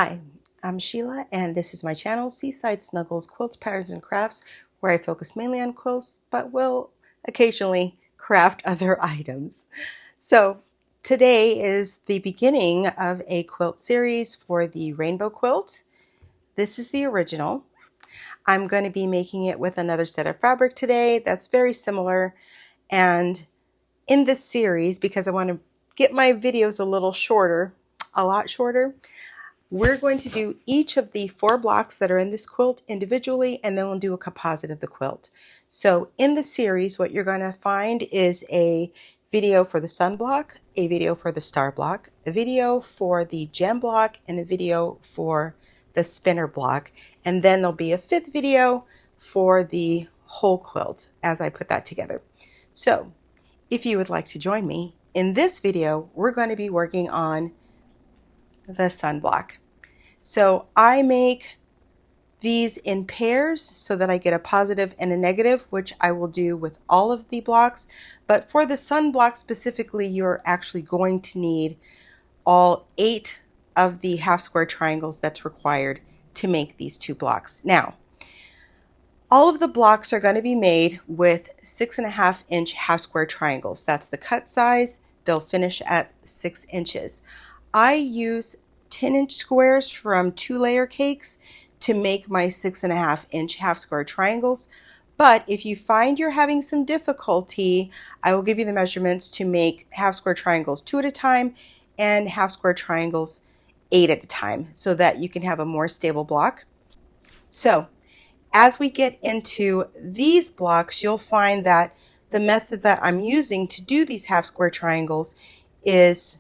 Hi, I'm Sheila, and this is my channel, Seaside Snuggles Quilts, Patterns, and Crafts, where I focus mainly on quilts, but will occasionally craft other items. So today is the beginning of a quilt series for the rainbow quilt. This is the original. I'm going to be making it with another set of fabric today that's very similar. And in this series, because I want to get my videos a lot shorter, we're going to do each of the 4 blocks that are in this quilt individually, and then we'll do a composite of the quilt. So in the series, what you're going to find is a video for the sun block, a video for the star block, a video for the gem block, and a video for the spinner block. And then there'll be a 5th video for the whole quilt as I put that together. So if you would like to join me, in this video, we're going to be working on the sun block. So I make these in pairs so that I get a positive and a negative, which I will do with all of the blocks. But for the sun block specifically, you're actually going to need all 8 of the half square triangles that's required to make these 2 blocks. Now, all of the blocks are going to be made with 6.5 inch half square triangles. That's the cut size. They'll finish at 6 inches. I use 10-inch squares from 2-layer cakes to make my 6.5 inch half square triangles. But if you find you're having some difficulty, I will give you the measurements to make half square triangles 2 at a time and half square triangles 8 at a time so that you can have a more stable block. So as we get into these blocks, you'll find that the method that I'm using to do these half square triangles is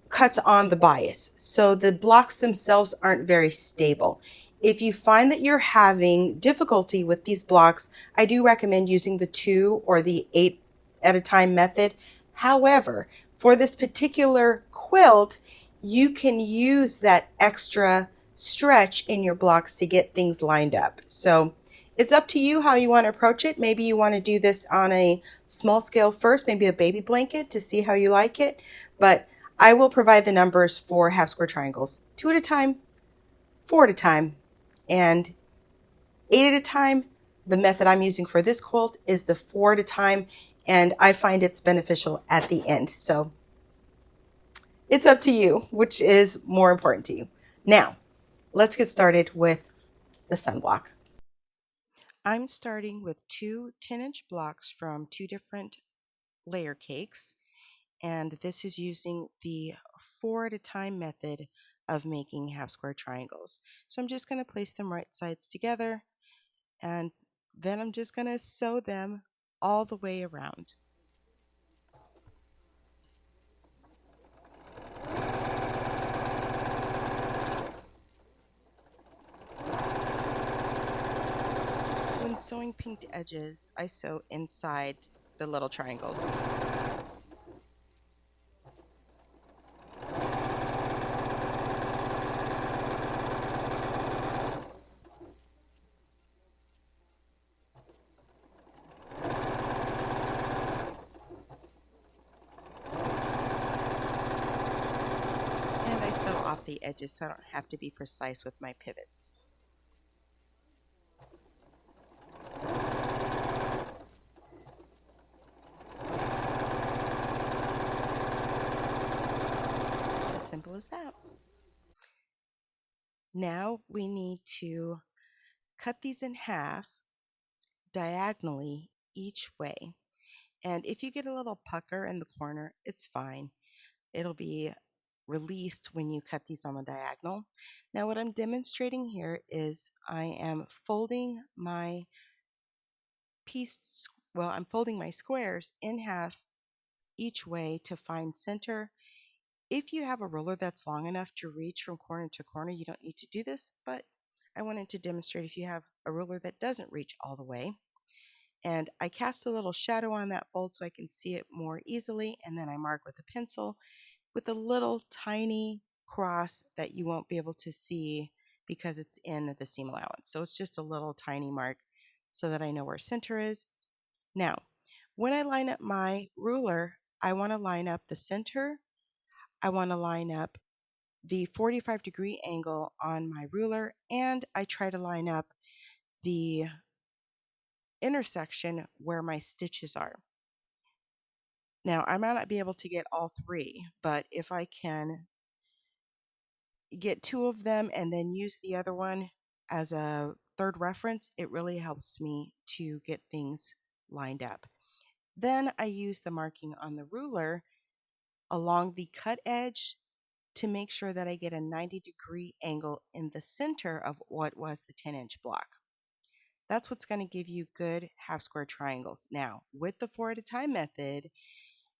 cuts on the bias. So the blocks themselves aren't very stable. If you find that you're having difficulty with these blocks, I do recommend using the 2 or the 8 at a time method. However, for this particular quilt, you can use that extra stretch in your blocks to get things lined up. So it's up to you how you want to approach it. Maybe you want to do this on a small scale first, maybe a baby blanket to see how you like it. But I will provide the numbers for half square triangles 2 at a time, 4 at a time, and 8 at a time. The method I'm using for this quilt is the 4 at a time, and I find it's beneficial at the end. So it's up to you which is more important to you. Now, let's get started with the sun block. I'm starting with 2 10-inch blocks from 2 different layer cakes, and this is using the 4 at a time method of making half square triangles. So I'm just going to place them right sides together, and then I'm just going to sew them all the way around. When sewing pinked edges, I sew inside the little triangles. And I sew off the edges so I don't have to be precise with my pivots. It's as simple as that. Now we need to cut these in half diagonally each way. And if you get a little pucker in the corner, it's fine. It'll be released when you cut these on the diagonal. Now what I'm demonstrating here is I am folding my I'm folding my squares in half each way to find center. If you have a ruler that's long enough to reach from corner to corner, you don't need to do this, but I wanted to demonstrate if you have a ruler that doesn't reach all the way. And I cast a little shadow on that fold so I can see it more easily, and then I mark with a pencil with a little tiny cross that you won't be able to see because it's in the seam allowance. So it's just a little tiny mark so that I know where center is. Now, when I line up my ruler, I want to line up the center, I want to line up the 45-degree angle on my ruler, and I try to line up the intersection where my stitches are. Now, I might not be able to get all three, but if I can get two of them and then use the other one as a third reference, it really helps me to get things lined up. Then I use the marking on the ruler along the cut edge to make sure that I get a 90-degree angle in the center of what was the 10-inch block. That's what's going to give you good half square triangles. Now, with the 4 at a time method,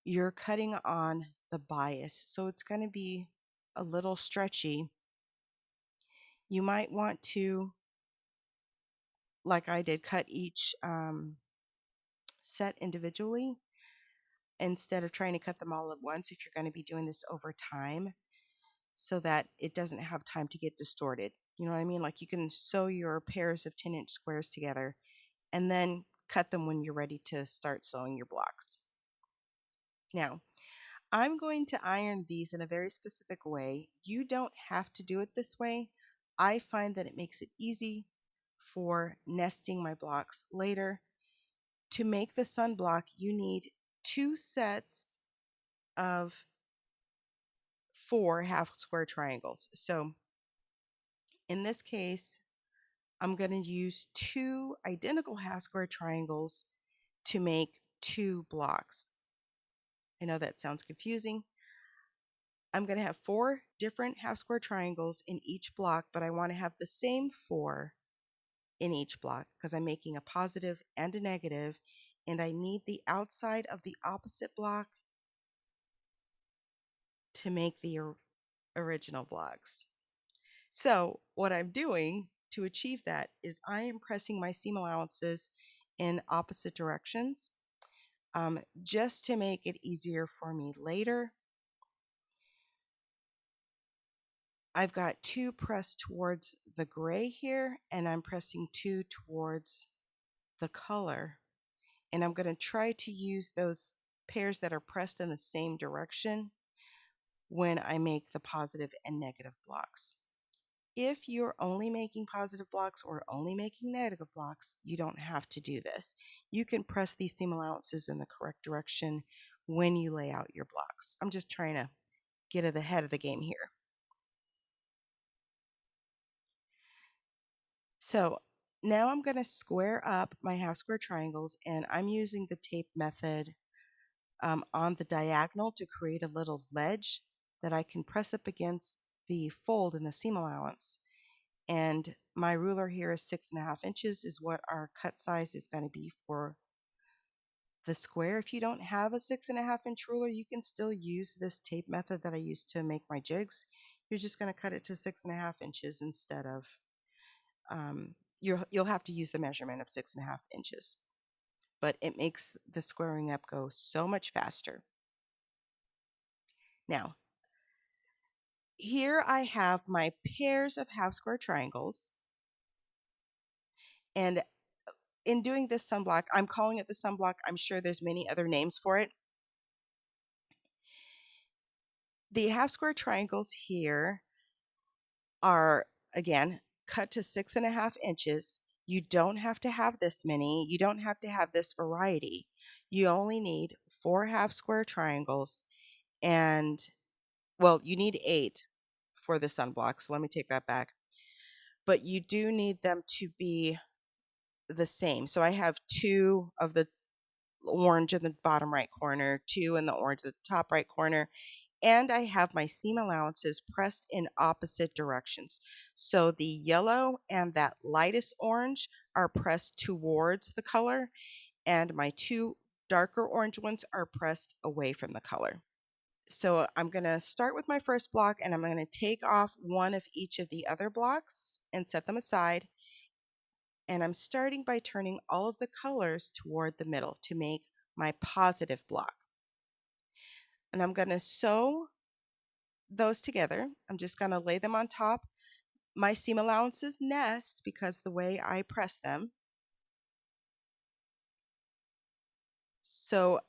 you're cutting on the bias, so it's going to be a little stretchy. You might want to, like I did, cut each set individually instead of trying to cut them all at once if you're going to be doing this over time, so that it doesn't have time to get distorted. You know what I mean? Like, you can sew your pairs of 10-inch squares together and then cut them when you're ready to start sewing your blocks. Now, I'm going to iron these in a very specific way. You don't have to do it this way. I find that it makes it easy for nesting my blocks later. To make the sun block, you need 2 sets of 4 half square triangles. So in this case, I'm going to use 2 identical half square triangles to make 2 blocks. I know that sounds confusing. I'm going to have 4 different half square triangles in each block, but I want to have the same 4 in each block because I'm making a positive and a negative, and I need the outside of the opposite block to make the original blocks. So what I'm doing to achieve that is I am pressing my seam allowances in opposite directions, just to make it easier for me later. I've got 2 pressed towards the gray here, and I'm pressing 2 towards the color. And I'm going to try to use those pairs that are pressed in the same direction when I make the positive and negative blocks. If you're only making positive blocks or only making negative blocks, you don't have to do this. You can press these seam allowances in the correct direction when you lay out your blocks. I'm just trying to get ahead of the game here. So now I'm going to square up my half square triangles, and I'm using the tape method on the diagonal to create a little ledge that I can press up against the fold in the seam allowance. And my ruler here is 6.5 inches is what our cut size is going to be for the square. If you don't have a 6.5-inch ruler, you can still use this tape method that I used to make my jigs. You're just going to cut it to 6.5 inches instead of you'll have to use the measurement of 6.5 inches, but it makes the squaring up go so much faster. Now, here I have my pairs of half square triangles, and in doing this sunblock, I'm calling it the sunblock. I'm sure there's many other names for it. The half square triangles here are, again, cut to 6.5 inches. You don't have to have this many. You don't have to have this variety. You only need 4 half square triangles, and, well, you need 8 for the sunblock, so let me take that back. But you do need them to be the same. So I have 2 of the orange in the bottom right corner, 2 in the orange in the top right corner, and I have my seam allowances pressed in opposite directions. So the yellow and that lightest orange are pressed towards the color, and my 2 darker orange ones are pressed away from the color. So I'm going to start with my first block, and I'm going to take off one of each of the other blocks and set them aside. And I'm starting by turning all of the colors toward the middle to make my positive block. And I'm going to sew those together. I'm just going to lay them on top. My seam allowances nest because the way I press them. So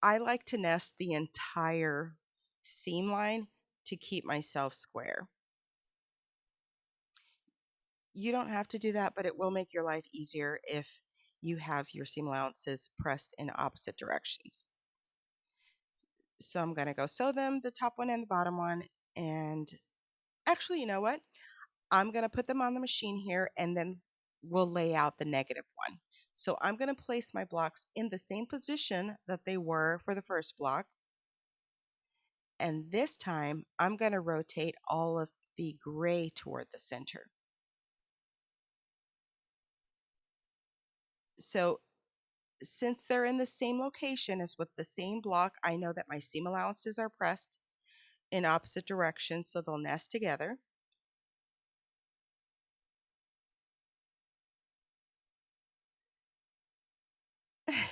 I like to nest the entire seam line. to keep myself square. You don't have to do that, but it will make your life easier if you have your seam allowances pressed in opposite directions. So I'm going to go sew them, the top one and the bottom one. And actually, you know what? I'm going to put them on the machine here and then we'll lay out the negative one. So I'm going to place my blocks in the same position that they were for the first block. And this time I'm going to rotate all of the gray toward the center. So since they're in the same location as with the same block, I know that my seam allowances are pressed in opposite directions, so they'll nest together.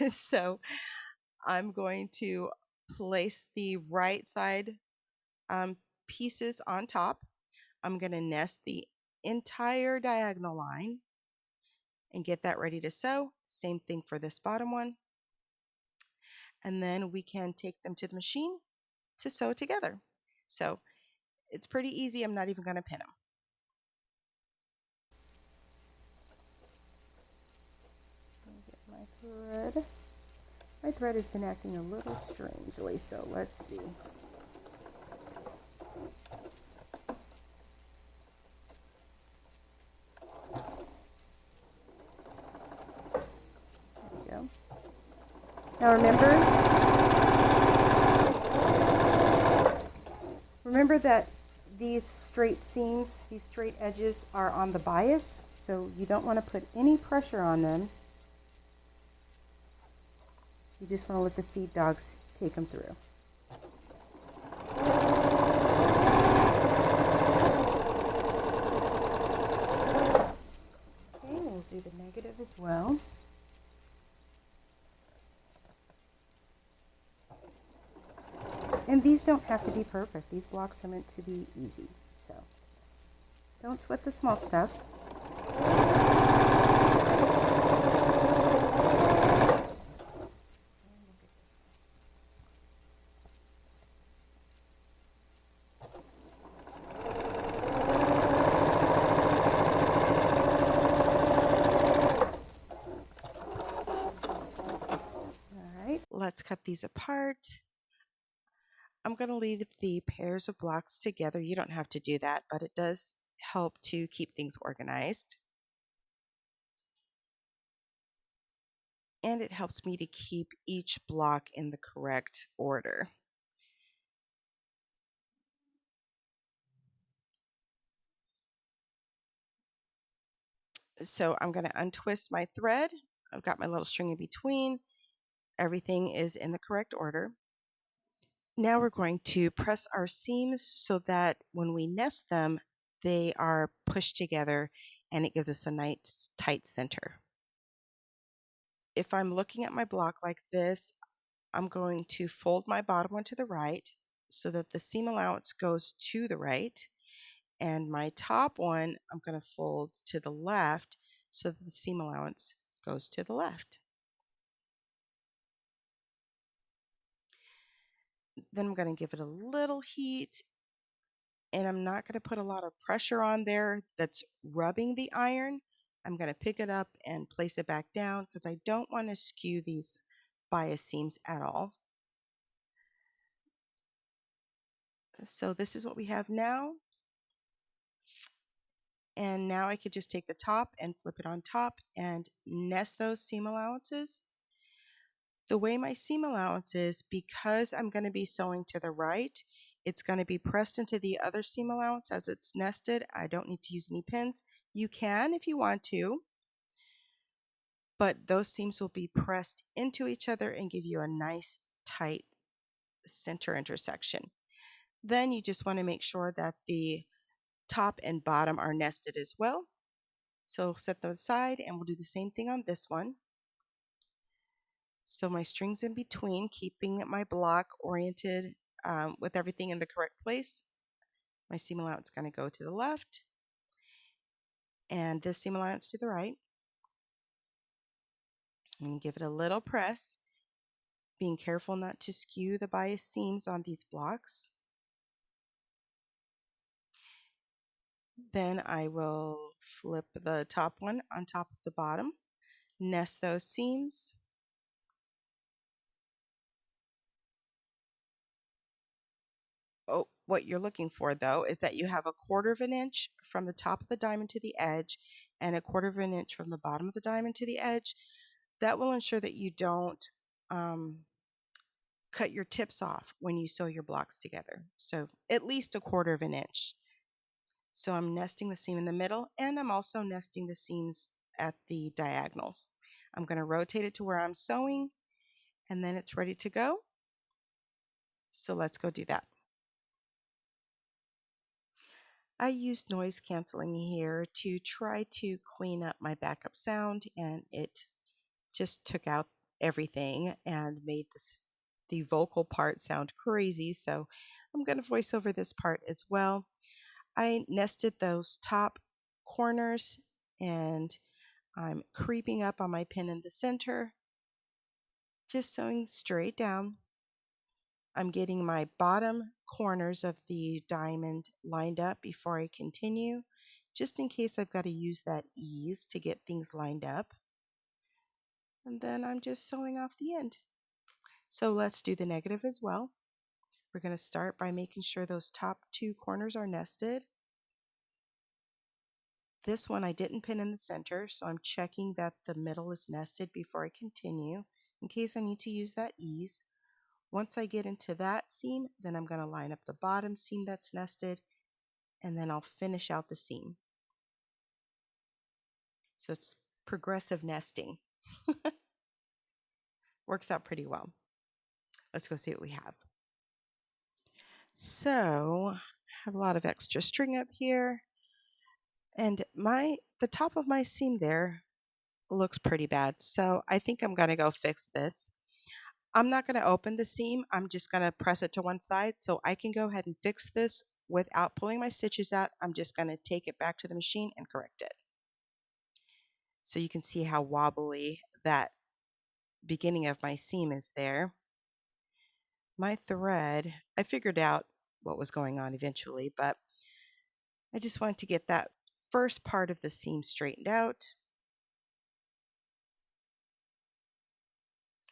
So I'm going to place the right side pieces on top. I'm going to nest the entire diagonal line and get that ready to sew. Same thing for this bottom one. And then we can take them to the machine to sew together. So it's pretty easy. I'm not even going to pin them. Get my thread. My thread has been acting a little strangely, so let's see. There we go. Now remember that these straight seams, these straight edges are on the bias, so you don't want to put any pressure on them. You just want to let the feed dogs take them through. Okay, we'll do the negative as well. And these don't have to be perfect. These blocks are meant to be easy, so don't sweat the small stuff. Let's cut these apart. I'm going to leave the pairs of blocks together. You don't have to do that, but it does help to keep things organized. And it helps me to keep each block in the correct order. So I'm going to untwist my thread. I've got my little string in between. Everything is in the correct order. Now we're going to press our seams so that when we nest them, they are pushed together and it gives us a nice tight center. If I'm looking at my block like this, I'm going to fold my bottom one to the right so that the seam allowance goes to the right. And my top one, I'm going to fold to the left so that the seam allowance goes to the left. Then I'm going to give it a little heat, and I'm not going to put a lot of pressure on there that's rubbing the iron. I'm going to pick it up and place it back down because I don't want to skew these bias seams at all. So this is what we have now. And now I could just take the top and flip it on top and nest those seam allowances. The way my seam allowance is, because I'm going to be sewing to the right, it's going to be pressed into the other seam allowance as it's nested. I don't need to use any pins. You can if you want to, but those seams will be pressed into each other and give you a nice tight center intersection. Then you just want to make sure that the top and bottom are nested as well. So set them aside and we'll do the same thing on this one. So my string's in between, keeping my block oriented with everything in the correct place. My seam allowance is going to go to the left and this seam allowance to the right. And give it a little press, being careful not to skew the bias seams on these blocks. Then I will flip the top one on top of the bottom, nest those seams. Oh, what you're looking for though is that you have 1/4 of an inch from the top of the diamond to the edge and 1/4 of an inch from the bottom of the diamond to the edge. That will ensure that you don't cut your tips off when you sew your blocks together. So at least 1/4 of an inch. So I'm nesting the seam in the middle, and I'm also nesting the seams at the diagonals. I'm going to rotate it to where I'm sewing, and then it's ready to go. So let's go do that. I used noise canceling here to try to clean up my backup sound, and it just took out everything and made the vocal part sound crazy. So I'm going to voice over this part as well. I nested those top corners, and I'm creeping up on my pin in the center, just sewing straight down. I'm getting my bottom corners of the diamond lined up before I continue, just in case I've got to use that ease to get things lined up. And then I'm just sewing off the end. So let's do the negative as well. We're going to start by making sure those top 2 corners are nested. This one I didn't pin in the center, so I'm checking that the middle is nested before I continue, in case I need to use that ease. Once I get into that seam, then I'm going to line up the bottom seam that's nested, and then I'll finish out the seam. So it's progressive nesting. Works out pretty well. Let's go see what we have. So I have a lot of extra string up here, and the top of my seam there looks pretty bad. So I think I'm going to go fix this. I'm not going to open the seam. I'm just going to press it to one side so I can go ahead and fix this without pulling my stitches out. I'm just going to take it back to the machine and correct it. So you can see how wobbly that beginning of my seam is there. My thread, I figured out what was going on eventually, but I just wanted to get that first part of the seam straightened out.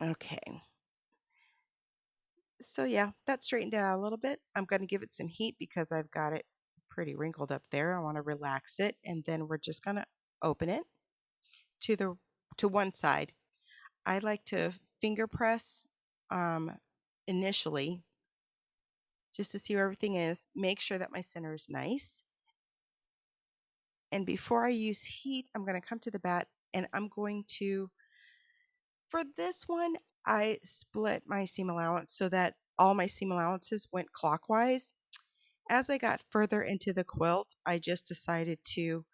Okay. So yeah, that straightened out a little bit. I'm going to give it some heat because I've got it pretty wrinkled up there. I want to relax it, and then we're just going to open it to one side. I like to finger press initially just to see where everything is. Make sure that my center is nice. And before I use heat, I'm going to come to the bat, and I'm going to, for this one, I split my seam allowance so that all my seam allowances went clockwise. As I got further into the quilt, I just decided to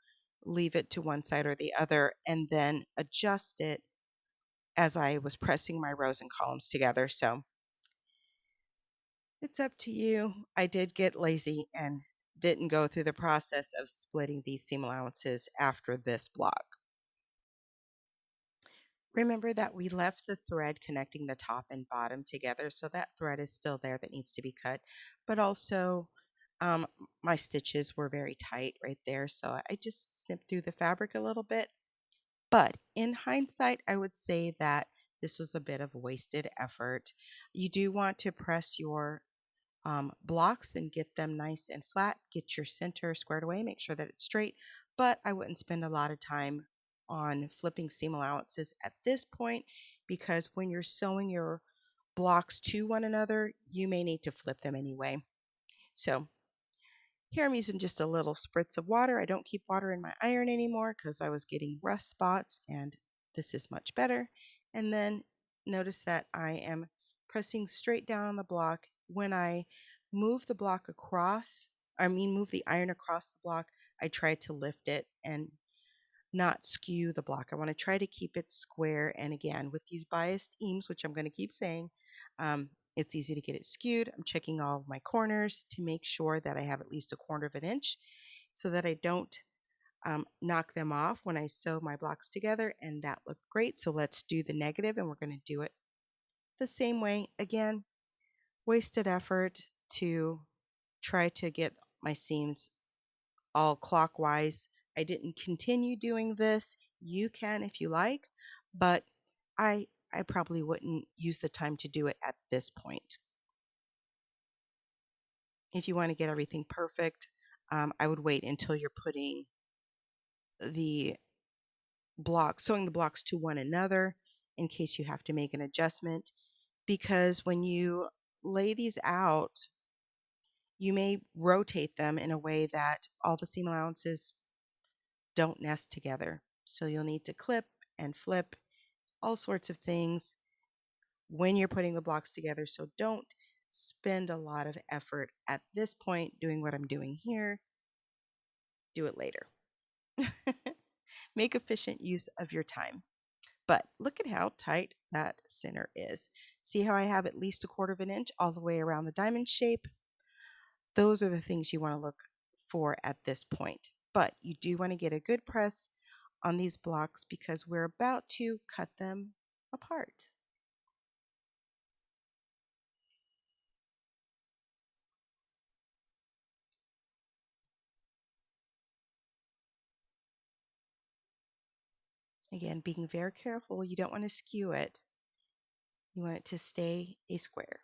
leave it to one side or the other and then adjust it as I was pressing my rows and columns together. So it's up to you. I did get lazy and didn't go through the process of splitting these seam allowances after this block. Remember that we left the thread connecting the top and bottom together, so that thread is still there that needs to be cut, but also my stitches were very tight right there, so I just snipped through the fabric a little bit. But in hindsight, I would say that this was a bit of wasted effort. You do want to press your blocks and get them nice and flat, get your center squared away, make sure that it's straight, but I wouldn't spend a lot of time on flipping seam allowances at this point, because when you're sewing your blocks to one another, you may need to flip them anyway. So here I'm using just a little spritz of water. I don't keep water in my iron anymore because I was getting rust spots, and this is much better. And then notice that I am pressing straight down on the block. When I move the block across, move the iron across the block, I try to lift it and not skew the block. I want to try to keep it square. And again, with these biased eames, which I'm going to keep saying, it's easy to get it skewed. I'm checking all of my corners to make sure that I have at least 1/4 of an inch so that I don't knock them off when I sew my blocks together, and that looked great. So let's do the negative, and we're going to do it the same way. Again, wasted effort to try to get my seams all clockwise. I didn't continue doing this. You can if you like, but I probably wouldn't use the time to do it at this point. If you want to get everything perfect, I would wait until you're putting the blocks, sewing the blocks to one another in case you have to make an adjustment. Because when you lay these out, you may rotate them in a way that all the seam allowances don't nest together. So you'll need to clip and flip all sorts of things when you're putting the blocks together. So don't spend a lot of effort at this point doing what I'm doing here. Do it later. Make efficient use of your time. But look at how tight that center is. See how I have at least 1/4 of an inch all the way around the diamond shape? Those are the things you want to look for at this point. But you do want to get a good press on these blocks because we're about to cut them apart. Again, being very careful, you don't want to skew it. You want it to stay a square.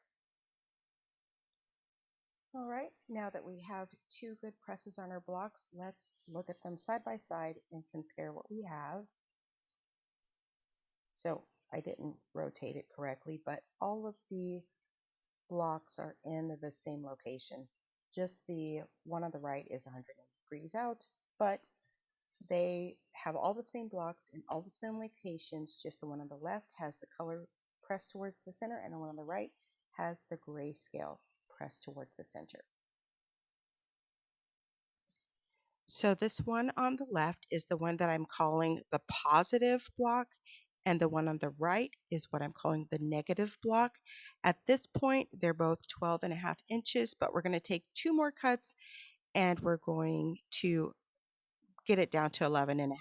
All right, now that we have 2 good presses on our blocks, let's look at them side by side and compare what we have. So I didn't rotate it correctly, but all of the blocks are in the same location. Just the one on the right is 180 degrees out, but they have all the same blocks in all the same locations. Just the one on the left has the color pressed towards the center, and the one on the right has the grayscale pressed towards the center. So this one on the left is the one that I'm calling the positive block, and the one on the right is what I'm calling the negative block. At this point, they're both 12.5 inches, but we're going to take 2 more cuts and we're going to get it down to 11.5.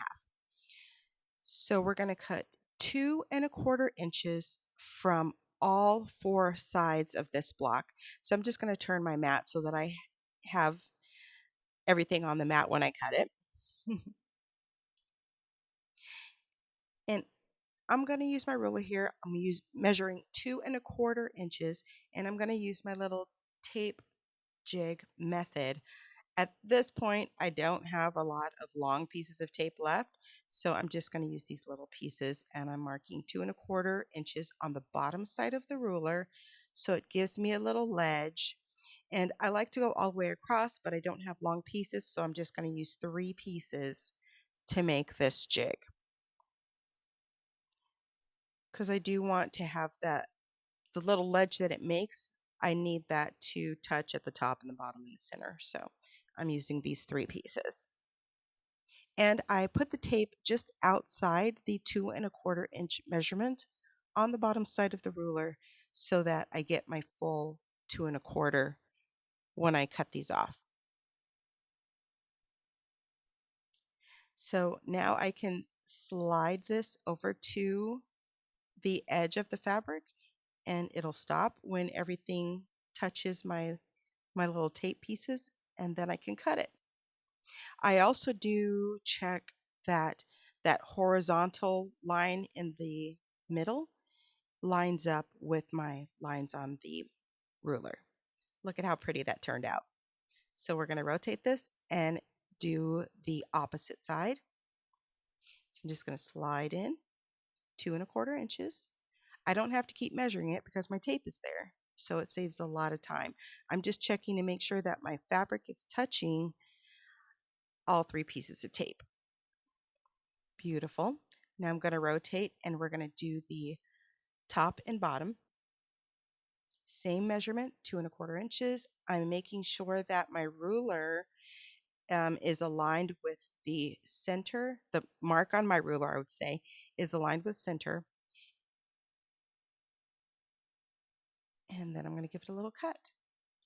So we're going to cut 2.25 inches from all 4 sides of this block. So I'm just going to turn my mat so that I have everything on the mat when I cut it. And I'm going to use my ruler here. I'm going to use measuring 2.25 inches, and I'm going to use my little tape jig method. At this point, I don't have a lot of long pieces of tape left, so I'm just going to use these little pieces, and I'm marking 2.25 inches on the bottom side of the ruler, so it gives me a little ledge. And I like to go all the way across, but I don't have long pieces, so I'm just going to use 3 pieces to make this jig, because I do want to have that, the little ledge that it makes, I need that to touch at the top and the bottom and the center. So I'm using these 3 pieces. And I put the tape just outside the 2.25 inch measurement on the bottom side of the ruler so that I get my full 2.25 when I cut these off. So now I can slide this over to the edge of the fabric and it'll stop when everything touches my little tape pieces, and then I can cut it. I also do check that that horizontal line in the middle lines up with my lines on the ruler. Look at how pretty that turned out. So we're going to rotate this and do the opposite side. So I'm just going to slide in 2.25 inches. I don't have to keep measuring it because my tape is there, so it saves a lot of time. I'm just checking to make sure that my fabric is touching all 3 pieces of tape. Beautiful. Now I'm going to rotate and we're going to do the top and bottom. Same measurement, 2.25 inches. I'm making sure that my ruler is aligned with the center. The mark on my ruler, I would say, is aligned with center. And then I'm going to give it a little cut.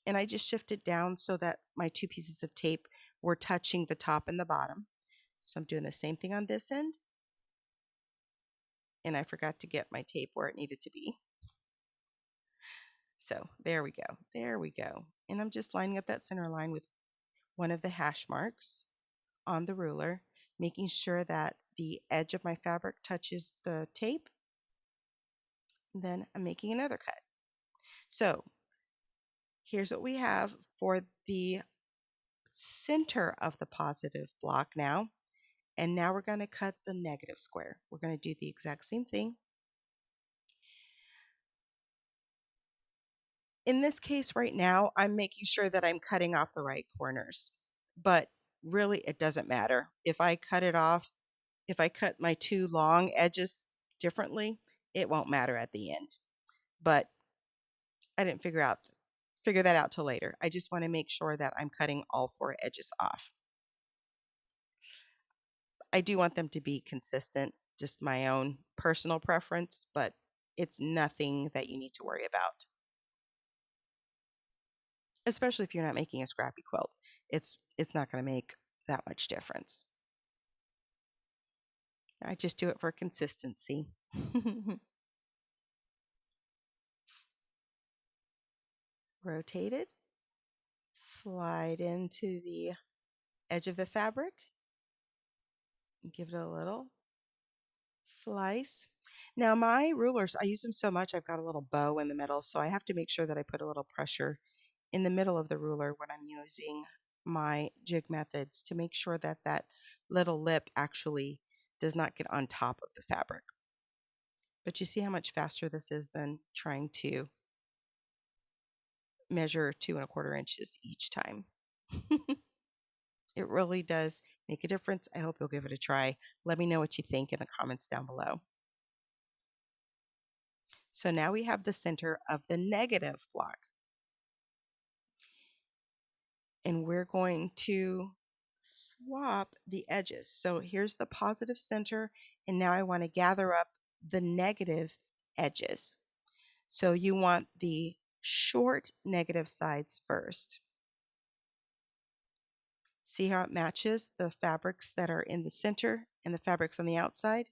And I just shifted down so that my 2 pieces of tape were touching the top and the bottom. So I'm doing the same thing on this end. And I forgot to get my tape where it needed to be. So there we go. There we go. And I'm just lining up that center line with one of the hash marks. on the ruler, making sure that the edge of my fabric touches the tape. Then I'm making another cut. So here's what we have for the center of the positive block now. And now we're going to cut the negative square. We're going to do the exact same thing. In this case right now, I'm making sure that I'm cutting off the right corners. But really, it doesn't matter. If I cut it off, if I cut my two long edges differently, it won't matter at the end. But I didn't figure that out till later. I just want to make sure that I'm cutting all four edges off. I do want them to be consistent, just my own personal preference, but it's nothing that you need to worry about. Especially if you're not making a scrappy quilt. It's not going to make that much difference. I just do it for consistency. Rotate it, slide into the edge of the fabric, give it a little slice. Now my rulers, I use them so much, I've got a little bow in the middle, so I have to make sure that I put a little pressure in the middle of the ruler when I'm using my jig methods to make sure that that little lip actually does not get on top of the fabric. But you see how much faster this is than trying to measure 2¼ inches each time. It really does make a difference. I hope you'll give it a try. Let me know what you think in the comments down below. So now we have the center of the negative block. And we're going to swap the edges. So here's the positive center, and now I want to gather up the negative edges. So you want the short negative sides first. See how it matches the fabrics that are in the center and the fabrics on the outside?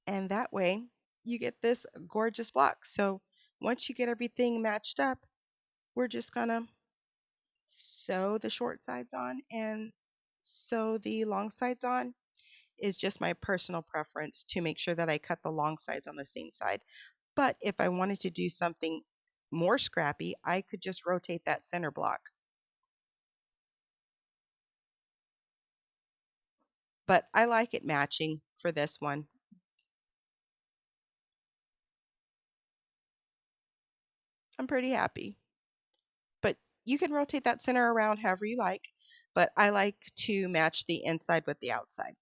And that way you get this gorgeous block. So once you get everything matched up, we're just gonna sew the short sides on and sew the long sides on. Is just my personal preference to make sure that I cut the long sides on the same side. But if I wanted to do something more scrappy, I could just rotate that center block. But I like it matching for this one. I'm pretty happy. But you can rotate that center around however you like, but I like to match the inside with the outside.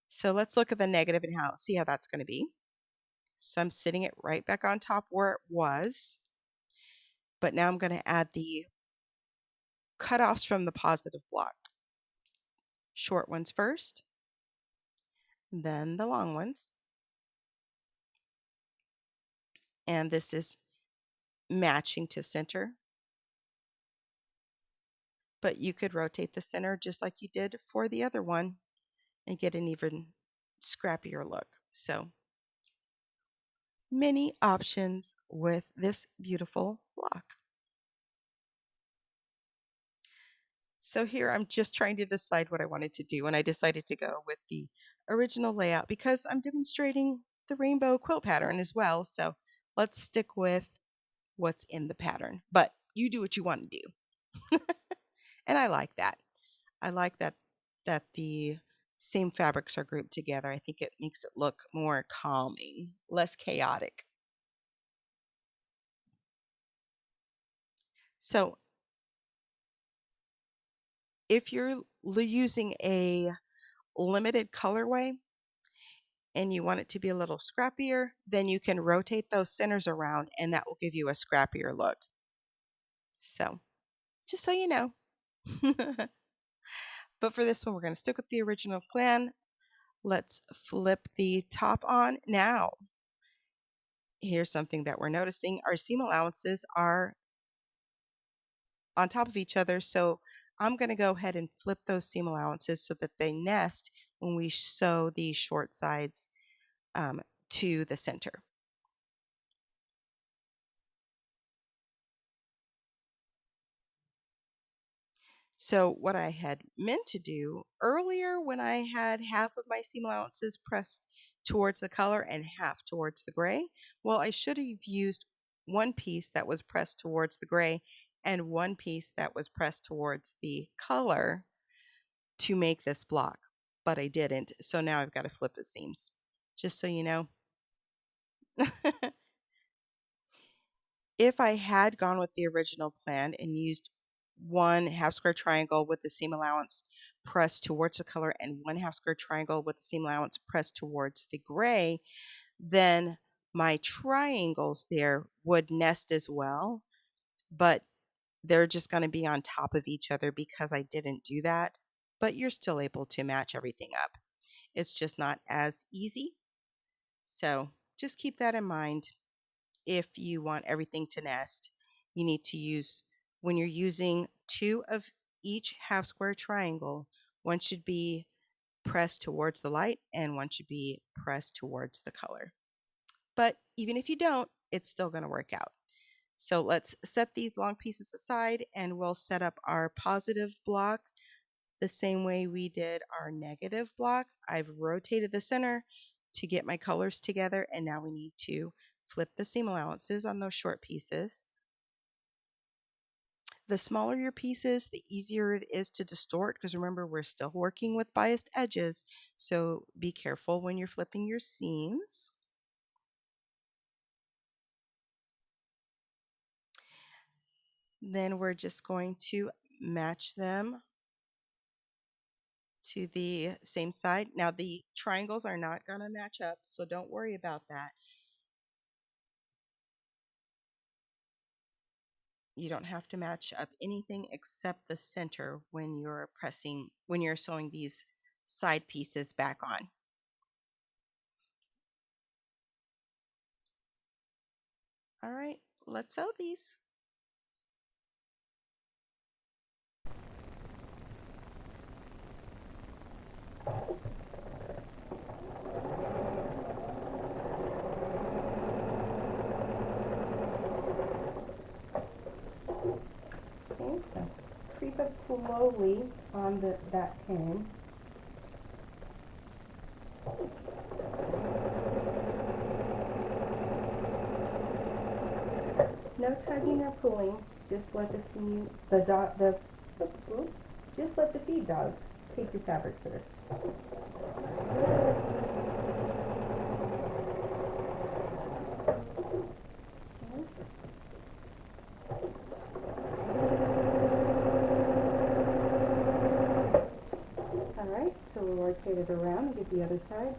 So let's look at the negative and see how that's going to be. So I'm sitting it right back on top where it was, but now I'm going to add the cutoffs from the positive block. Short ones first, then the long ones. And this is matching to center. But you could rotate the center just like you did for the other one and get an even scrappier look. So many options with this beautiful block. So here I'm just trying to decide what I wanted to do, and I decided to go with the original layout because I'm demonstrating the rainbow quilt pattern as well. So let's stick with what's in the pattern, but you do what you want to do. And I like that. I like that the same fabrics are grouped together. I think it makes it look more calming, less chaotic. So if you're using a limited colorway and you want it to be a little scrappier, then you can rotate those centers around and that will give you a scrappier look. So just so you know. But for this one, we're going to stick with the original plan. Let's flip the top on now. Here's something that we're noticing. Our seam allowances are on top of each other, so I'm going to go ahead and flip those seam allowances so that they nest when we sew the short sides to the center. So what I had meant to do earlier when I had half of my seam allowances pressed towards the color and half towards the gray, well, I should have used one piece that was pressed towards the gray and one piece that was pressed towards the color to make this block, but I didn't. So now I've got to flip the seams, just so you know. If I had gone with the original plan and used one half square triangle with the seam allowance pressed towards the color and one half square triangle with the seam allowance pressed towards the gray, then my triangles there would nest as well, but they're just going to be on top of each other because I didn't do that. But you're still able to match everything up. It's just not as easy. So just keep that in mind. If you want everything to nest, you need to use, when you're using two of each half square triangle, one should be pressed towards the light and one should be pressed towards the color. But even if you don't, it's still going to work out. So let's set these long pieces aside and we'll set up our positive block the same way we did our negative block. I've rotated the center to get my colors together, and now we need to flip the seam allowances on those short pieces. The smaller your pieces, the easier it is to distort, because remember, we're still working with biased edges, so be careful when you're flipping your seams. Then we're just going to match them to the same side. Now the triangles are not going to match up, so don't worry about that. You don't have to match up anything except the center when you're sewing these side pieces back on. All right, let's sew these. Okay, so creep up slowly on that pin. No tugging or pulling. Just let just let the feed dogs take your fabric first. All right, so we'll rotate it around and get the other side.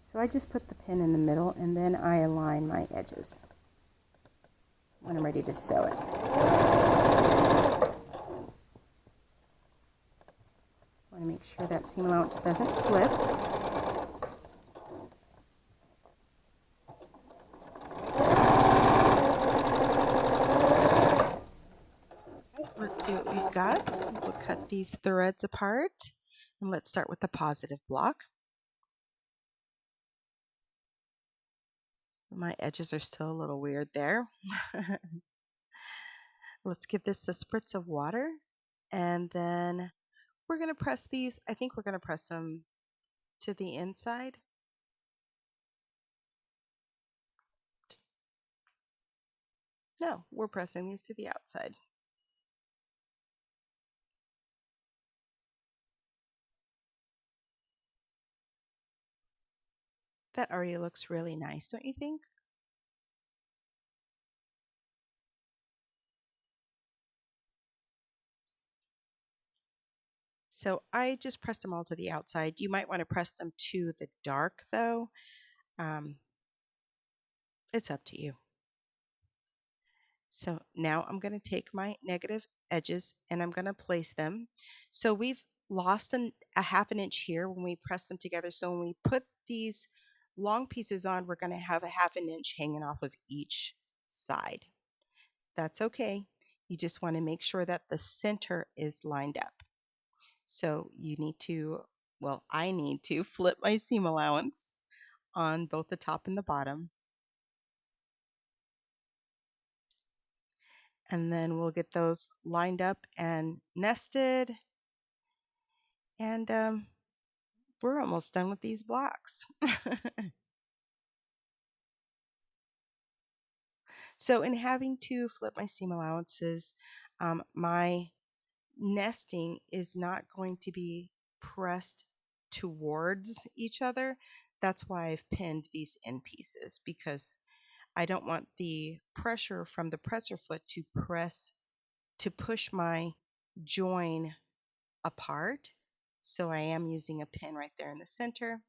So I just put the pin in the middle and then I align my edges when I'm ready to sew it. Want to make sure that seam allowance doesn't flip. Let's see what we've got. We'll cut these threads apart and let's start with the positive block. My edges are still a little weird there. Let's give this a spritz of water and then we're going to press these. I think we're going to press them to the inside. No, we're pressing these to the outside. That already looks really nice, don't you think? So I just pressed them all to the outside. You might want to press them to the dark though. It's up to you. So now I'm going to take my negative edges and I'm going to place them. So we've lost a half an inch here when we press them together. So when we put these long pieces on, we're going to have a half an inch hanging off of each side. That's okay. You just want to make sure that the center is lined up. So you need to, well, I need to flip my seam allowance on both the top and the bottom. And then we'll get those lined up and nested. And we're almost done with these blocks. So in having to flip my seam allowances, my nesting is not going to be pressed towards each other. That's why I've pinned these end pieces, because I don't want the pressure from the presser foot to push my join apart. So I am using a pin right there in the center.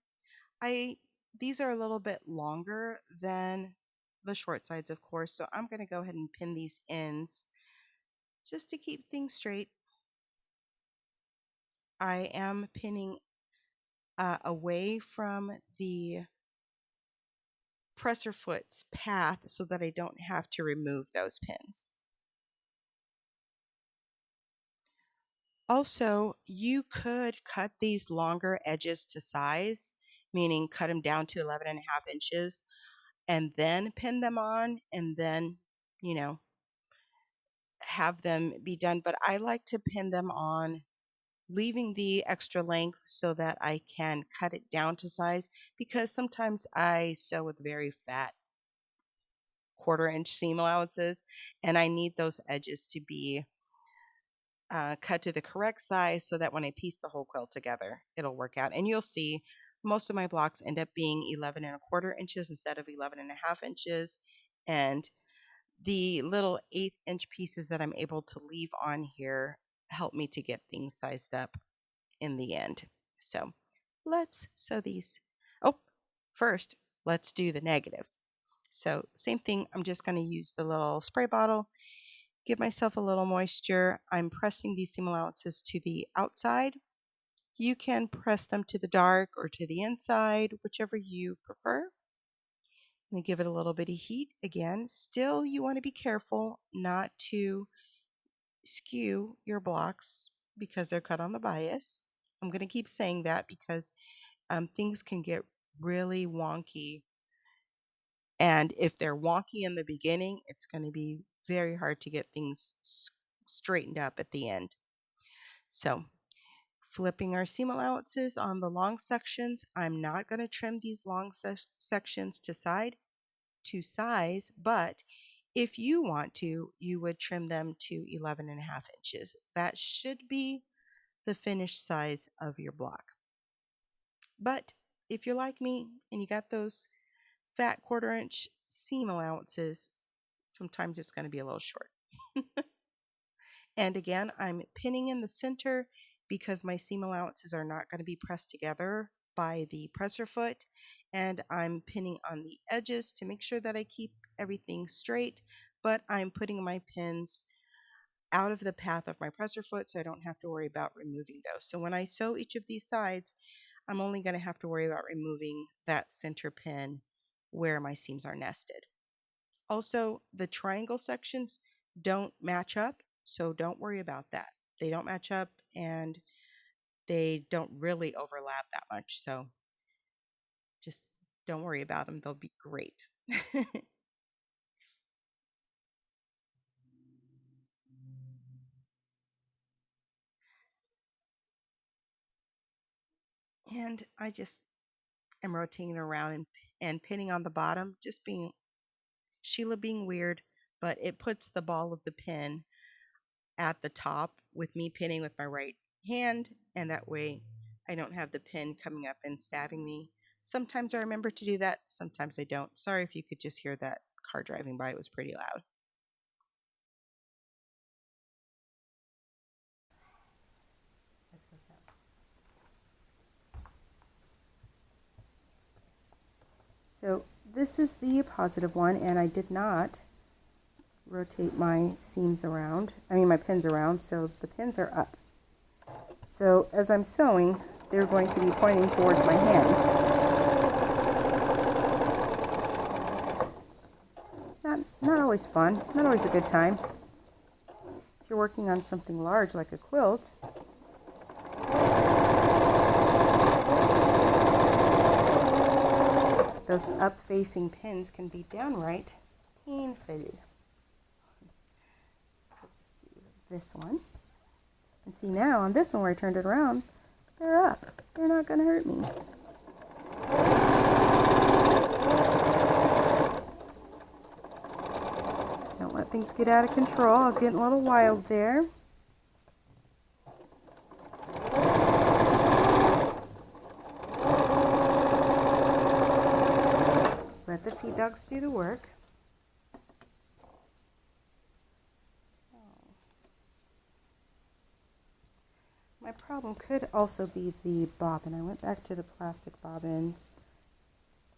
These are a little bit longer than the short sides, of course, so I'm going to go ahead and pin these ends just to keep things straight. I am pinning away from the presser foot's path so that I don't have to remove those pins. Also, you could cut these longer edges to size, meaning cut them down to 11.5 inches and then pin them on and then, have them be done. But I like to pin them on, leaving the extra length so that I can cut it down to size, because sometimes I sew with very fat 1/4 inch seam allowances and I need those edges to be cut to the correct size so that when I piece the whole quilt together, it'll work out. And you'll see most of my blocks end up being 11.25 inches instead of 11.5 inches. And the little 1/8 inch pieces that I'm able to leave on here help me to get things sized up in the end. So let's sew these. Oh, first, let's do the negative. So same thing, I'm just going to use the little spray bottle, give myself a little moisture. I'm pressing these seam allowances to the outside. You can press them to the dark or to the inside, whichever you prefer. And give it a little bit of heat. Again, still you want to be careful not to skew your blocks because they're cut on the bias. I'm going to keep saying that because things can get really wonky. And if they're wonky in the beginning, it's going to be very hard to get things straightened up at the end. So flipping our seam allowances on the long sections, I'm not going to trim these long sections to size, but if you want to, you would trim them to 11.5 inches. That should be the finished size of your block. But if you're like me and you got those fat 1/4 inch seam allowances, sometimes it's going to be a little short. And again, I'm pinning in the center because my seam allowances are not going to be pressed together by the presser foot. And I'm pinning on the edges to make sure that I keep everything straight, but I'm putting my pins out of the path of my presser foot so I don't have to worry about removing those. So when I sew each of these sides, I'm only going to have to worry about removing that center pin where my seams are nested. Also, the triangle sections don't match up, so don't worry about that. They don't match up and they don't really overlap that much, so just don't worry about them. They'll be great. And I just am rotating it around and pinning on the bottom, just being Sheila being weird, but it puts the ball of the pin at the top with me pinning with my right hand, and that way I don't have the pin coming up and stabbing me. Sometimes I remember to do that, sometimes I don't. Sorry if you could just hear that car driving by, it was pretty loud. So this is the positive one, and I did not rotate my seams around, my pins around, so the pins are up. So as I'm sewing, they're going to be pointing towards my hands. Not always fun, not always a good time. If you're working on something large like a quilt, those up-facing pins can be downright painful. Let's do this one. And see now, on this one where I turned it around, they're up. They're not going to hurt me. Don't let things get out of control. I was getting a little wild there. Let the feed dogs do the work. My problem could also be the bobbin. I went back to the plastic bobbins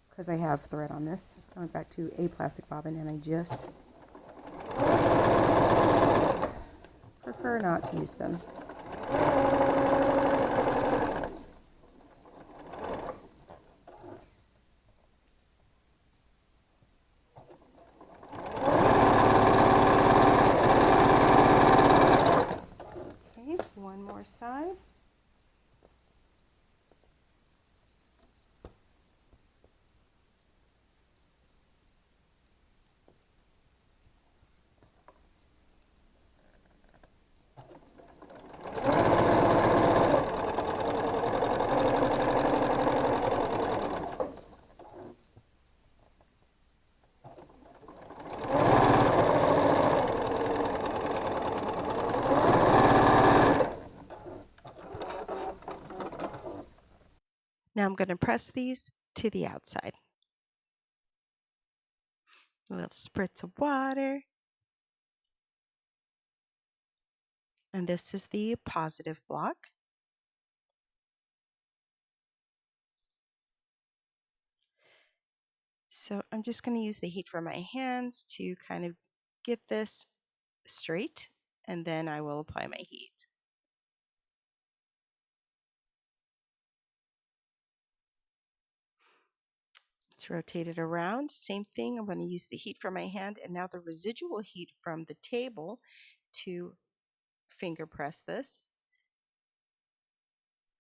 because I have thread on this. I went back to a plastic bobbin and I just prefer not to use them. Okay, one more side. Now I'm going to press these to the outside. A little spritz of water. And this is the positive block. So I'm just going to use the heat from my hands to kind of get this straight, and then I will apply my heat. Let's rotate it around. Same thing, I'm going to use the heat from my hand and now the residual heat from the table to finger press this.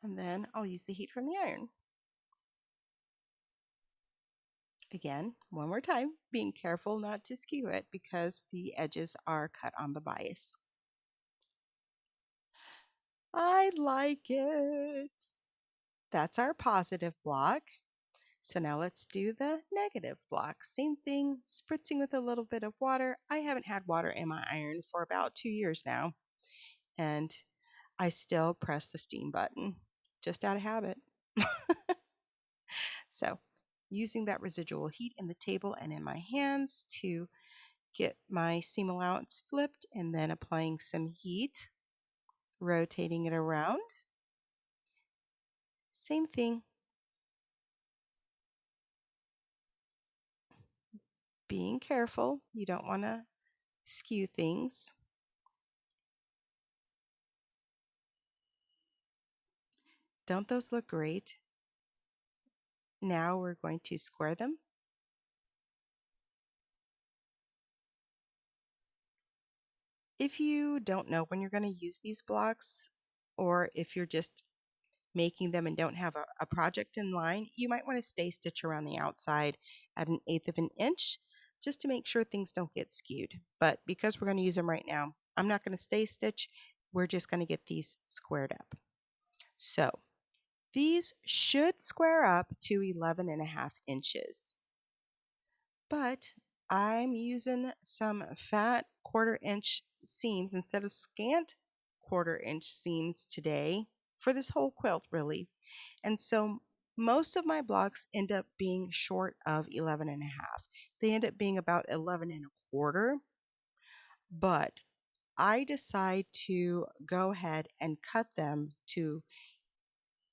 And then I'll use the heat from the iron. Again, one more time, being careful not to skew it because the edges are cut on the bias. I like it. That's our positive block. So now let's do the negative block. Same thing, spritzing with a little bit of water. I haven't had water in my iron for about 2 years now, and I still press the steam button, just out of habit. So using that residual heat in the table and in my hands to get my seam allowance flipped, and then applying some heat, rotating it around. Same thing. Being careful, you don't want to skew things. Don't those look great? Now we're going to square them. If you don't know when you're going to use these blocks, or if you're just making them and don't have a project in line, you might want to stay stitch around the outside at 1/8 of an inch just to make sure things don't get skewed. But because we're going to use them right now, I'm not going to stay stitch. We're just going to get these squared up. So these should square up to 11.5 inches. But I'm using some fat 1/4 inch seams instead of scant 1/4 inch seams today for this whole quilt, really. And so most of my blocks end up being short of 11.5. They end up being about 11.25. But I decide to go ahead and cut them to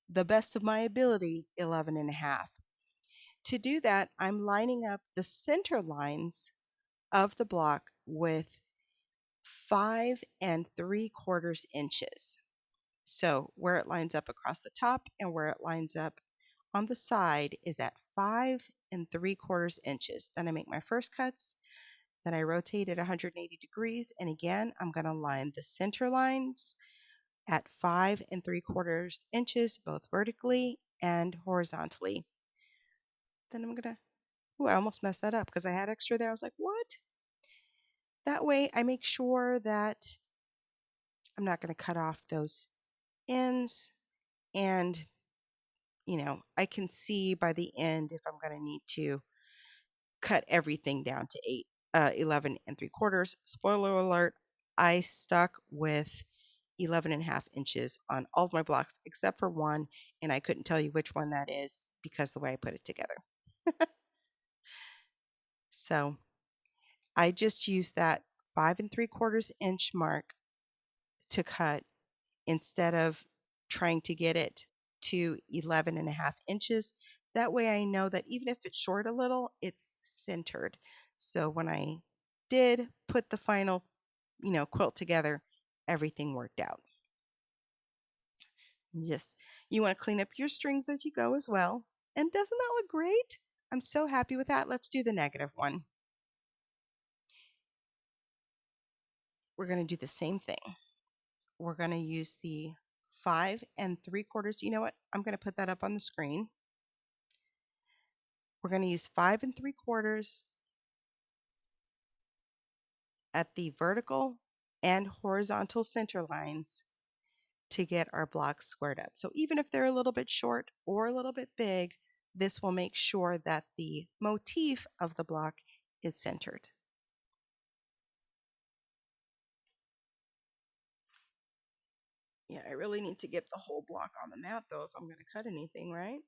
the best of my ability, 11.5. To do that, I'm lining up the center lines of the block with 5 3/4 inches. So where it lines up across the top and where it lines up on the side is at 5 3/4 inches. Then I make my first cuts. Then I rotate at 180 degrees. And again, I'm going to line the center lines at 5 3/4 inches, both vertically and horizontally. Then I'm going to, oh, I almost messed that up because I had extra there. I was like, what? That way I make sure that I'm not going to cut off those ends, and I can see by the end if I'm going to need to cut everything down to 11 3/4. Spoiler alert, I stuck with 11 1/2 inches on all of my blocks except for one, and I couldn't tell you which one that is because the way I put it together. So I just used that 5 3/4 inch mark to cut instead of trying to get it to 11 1/2 inches. That way I know that even if it's short a little, it's centered. So when I did put the final, quilt together, everything worked out. Just, you want to clean up your strings as you go as well. And doesn't that look great? I'm so happy with that. Let's do the negative one. We're going to do the same thing. We're going to use the 5 3/4. You know what? I'm going to put that up on the screen. We're going to use 5 3/4 at the vertical and horizontal center lines to get our blocks squared up. So even if they're a little bit short or a little bit big, this will make sure that the motif of the block is centered. Yeah, I really need to get the whole block on the mat though if I'm going to cut anything, right?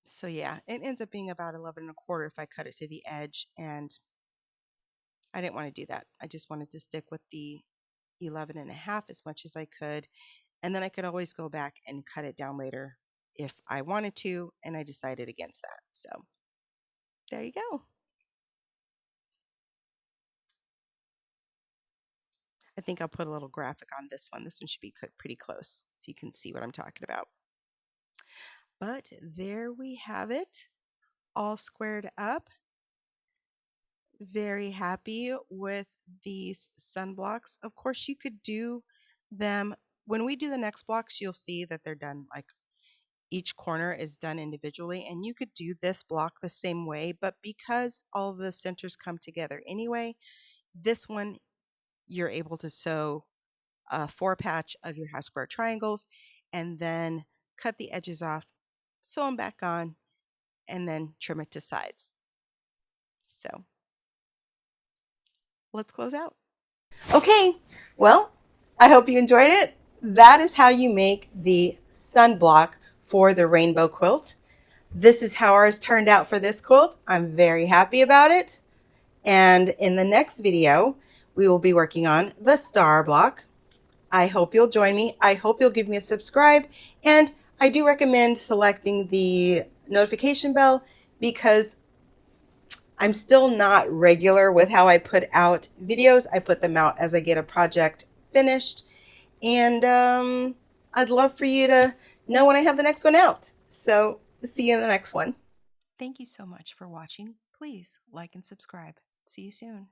So yeah, it ends up being about 11 1/4 if I cut it to the edge, and I didn't want to do that. I just wanted to stick with the 11 1/2 as much as I could. And then I could always go back and cut it down later if I wanted to, and I decided against that. So there you go. I think I'll put a little graphic on this one. This one should be pretty close so you can see what I'm talking about. But there we have it, all squared up. Very happy with these sun blocks. Of course, you could do them when we do the next blocks. You'll see that they're done like each corner is done individually, and you could do this block the same way, but because all of the centers come together anyway, this one you're able to sew a 4 patch of your half square triangles and then cut the edges off, sew them back on, and then trim it to size. So let's close out. Okay, well, I hope you enjoyed it. That is how you make the sunblock for the rainbow quilt. This is how ours turned out for this quilt. I'm very happy about it. And in the next video, we will be working on the star block. I hope you'll join me. I hope you'll give me a subscribe. And I do recommend selecting the notification bell because I'm still not regular with how I put out videos. I put them out as I get a project finished. And I'd love for you to know when I have the next one out. So see you in the next one. Thank you so much for watching. Please like and subscribe. See you soon.